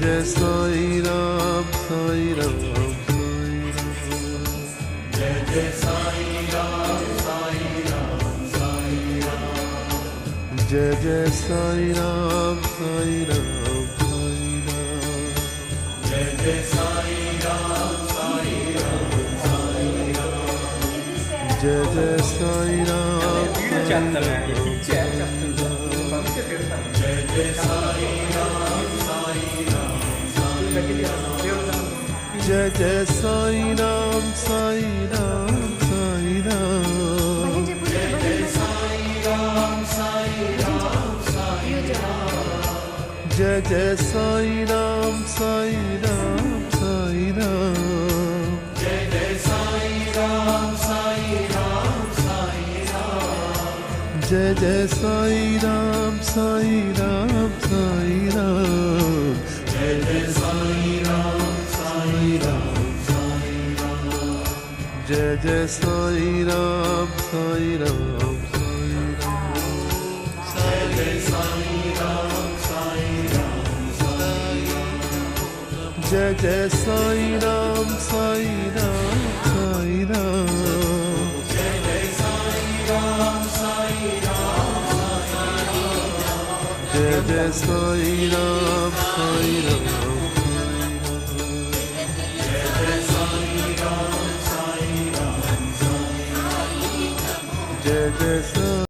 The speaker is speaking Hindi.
जय साई राम साई राम साई राम। जय जय साई राम साई राम साई राम। जय जय साई राम साई राम साई राम। जय जय साई राम साई राम साई राम। जय जय साई राम వీడియో చేస్తాను చెప్తుంటా పంపిస్తే పెడతాను जय जय साई राम साई राम साई राम। जय जय साई राम साई राम साई राम। जय जय साई राम साई राम साई राम। जय जय साई राम साई राम साई राम। जय जय साई राम साई राम साई राम। जय जय साई राम साई राम साई राम। जय जय साई राम साई राम साई राम। जय जय साई राम साई राम साई राम। जय जय साई राम साई राम साई राम। जय जय साई राम साई राम साई राम। जय जय साई राम साई राम साई राम। जय जय साई राम साई राम।